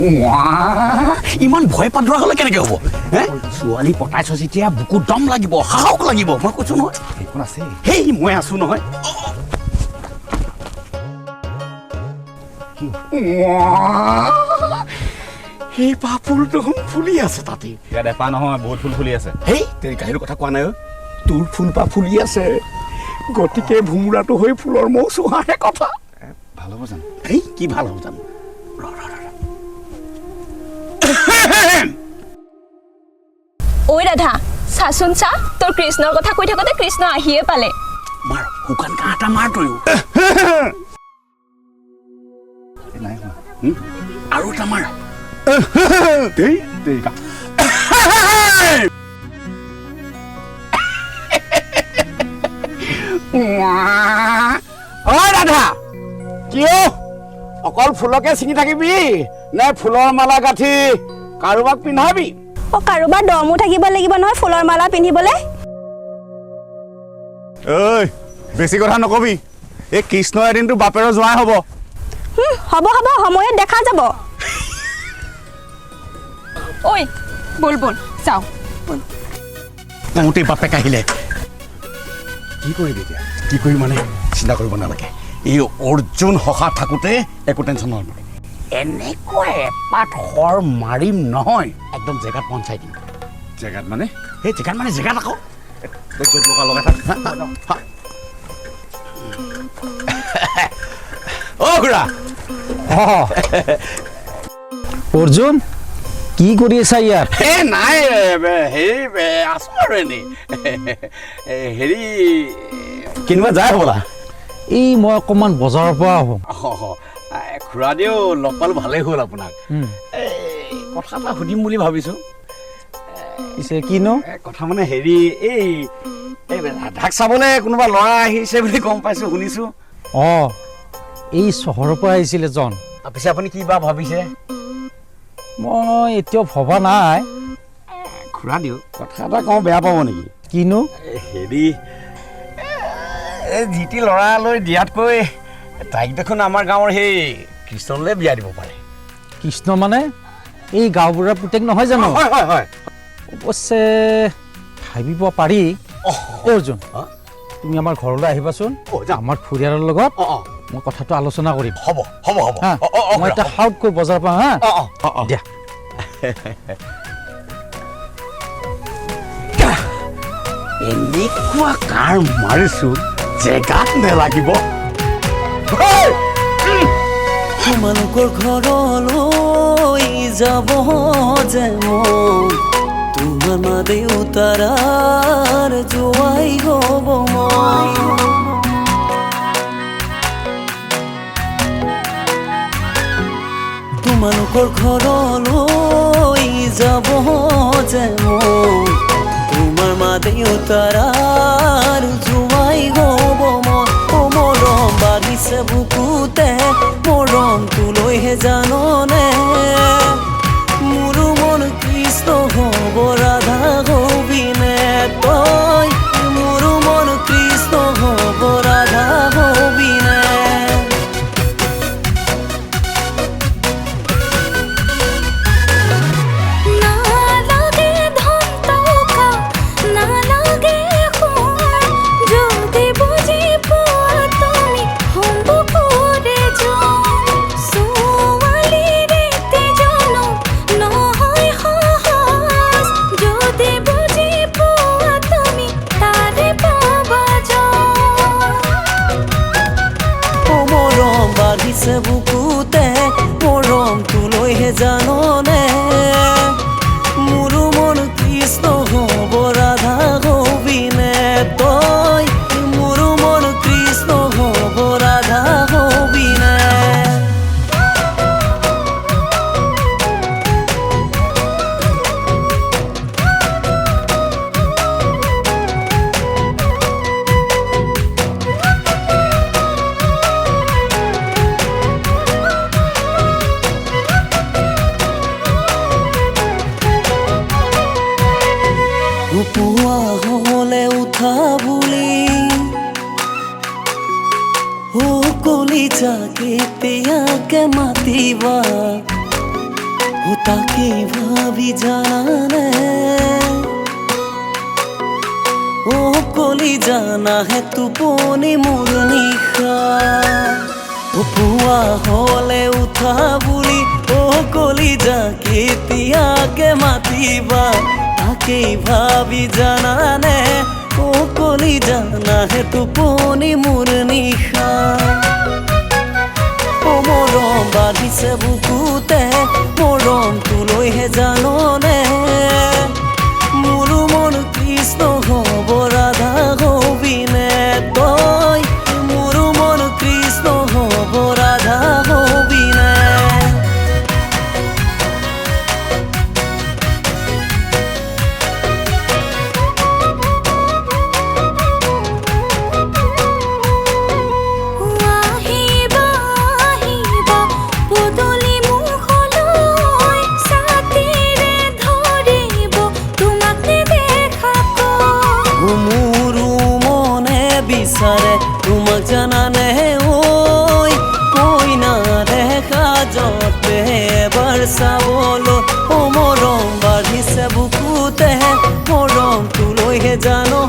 ইমান ভয় পাদৰা হ'লে কেনেকে হ'ব ছোৱালী পতাইছ যেতিয়া বুকু দম লাগিব সাহস লাগিব মই কৈছো নহয় সেইখন আছে সেই মই আছো নহয় সেই পাপুল দেখোন ফুলি আছে তাতে ইয়াত এপা নহয় বহুত ফুল ফুলি আছে সেই তেৰি কাহিনীৰ কথা কোৱা নাই তোৰ ফুলপা ফুলি আছে গতিকে ভোমোৰাটো হৈ ফুলৰ মৌ চুহাহে কথা ভাল হ'ব জানো এই কি ভাল হ'ব জানো ঐ ৰাধা চাচোন চা তোৰ কৃষ্ণৰ কথা কৈ থাকোতে কৃষ্ণ আহিয়ে পালে মাৰ শুকান কাহ এটা মাৰ তয়ো নাই হোৱা আৰু এটা মাৰ দেই দেই ঐ ৰাধা কিয় অকল ফুলকে ছিঙি থাকিবি নে ফুলৰ মালা গাঁঠি কাৰোবাক পিন্ধাবি কাৰোবাৰ দমো থাকিব লাগিব নহয় ফুলৰ মালা পিন্ধিবলৈ ঐ বেছি কথা নকবি এই কৃষ্ণ এদিনটো বাপেৰৰ জোৱাই হ'ব হ'ব হ'ব সময়ত দেখা যাব ঐ বল বল যাও কওঁতেই বাপেক আহিলে কি কৰিবি এতিয়া কি কৰি মানে চিন্তা কৰিব নালাগে এই অৰ্জুন সখা থাকোঁতে একো টেনশ্যন নহয় এনেকুৱা এপাত শৰ মাৰিম নহয় একদম জেগাত পঞ্চাই দিম জেগাত মানে সেই জেগাত মানে জেগাত আকৌ লগাই থাক অ' খুৰা অৰ্জুন কি কৰি আছা ইয়াত এই নাই হেৰি আছো আৰু এনেই হেৰি কেনিবা যায় হ'বলা এই মই অকণমান বজাৰৰ পৰা আহোঁ খুৰা দিও লগ পালোঁ ভালেই হ'ল আপোনাক কথা এটা সুধিম বুলি ভাবিছোঁ পিছে কিনো কথা মানে হেৰি এই ৰাধাক চাবলৈ কোনোবা ল'ৰা আহিছে বুলি গম পাইছোঁ শুনিছোঁ অঁ এই চহৰৰ পৰা আহিছিল এজন পিছে আপুনি কি বা ভাবিছে মই এতিয়াও ভবা নাই খুৰা দিও কথা এটা কওঁ বেয়া পাব নেকি কিনো হেৰি এই যিটি ল'ৰালৈ দিয়াতকৈ তাইক দেখোন আমাৰ গাঁৱৰ সেই কৃষ্ণলৈ বিয়া দিব পাৰে কৃষ্ণ মানে এই গাঁওবুঢ়াৰ পুতেক নহয় জানো হয় হয় হয় অৱশ্যে ভাবিব পাৰি অৰ্জুন তুমি আমাৰ ঘৰলৈ আহিবাচোন আমাৰ পৰিয়ালৰ লগত মই কথাটো আলোচনা কৰিম হ'ব হ'ব হ'ব মই এটা হাউটকৈ বজাৰ পাওঁ হা দিয়া এনেকুৱা কাৰ মাৰিছো জেগাত নেলাগিব তোমালোকৰ ঘৰলৈ যাব যে মই তোমাৰ মা দেউতাৰ জোৱাই হ'ব মই তোমালোকৰ ঘৰলৈ যাব যে মই তোমাৰ মা দেউতাৰ জোৱাই হ'ব মই মৰম বাঢ়িছে বুকুতে মৰমটো লৈহে জাননে মোৰো মন কৃষ্ণ হ'ব ৰাধা হবিনে তই মোৰো মন কৃষ্ণ হ'ব ৰাধা হবিনে বুকুতে মৰমটো লৈহে জাননে মোৰো মন কৃষ্ণ হ'ব ৰাধা হবিনে তই মোৰো মন কৃষ্ণ হ'ব ৰাধা হবিনে পুৱা হ'লে উঠা বুলি কলিজা কেতিয়াকে মাতিবা ও তাকে ভাবি জানানে ও কলি জানা হে টোপনি মোৰ নিশা ও পুৱা হলে উঠা বুলি ও কলি যা কেতিয়াকে মাতিবা তাকেই ভাবি জানানে ও কলি জানা হে টোপনি মোৰ নিশা ও মৰম বাঢ়িছে বুকুতে মৰমটো লৈহে জাননে মোৰ মন কৃষ্ণ হ'ব ৰাধা হবিনে তই মোৰ মন কৃষ্ণ হ'ব ৰাধা হবিনে বিচাৰে তোমাক জানানে ঐ কৈ না দেখা যতে এবাৰ চাবলৈ ও মৰম বাঢ়িছে বুকুতে মৰমটো লৈহে জানো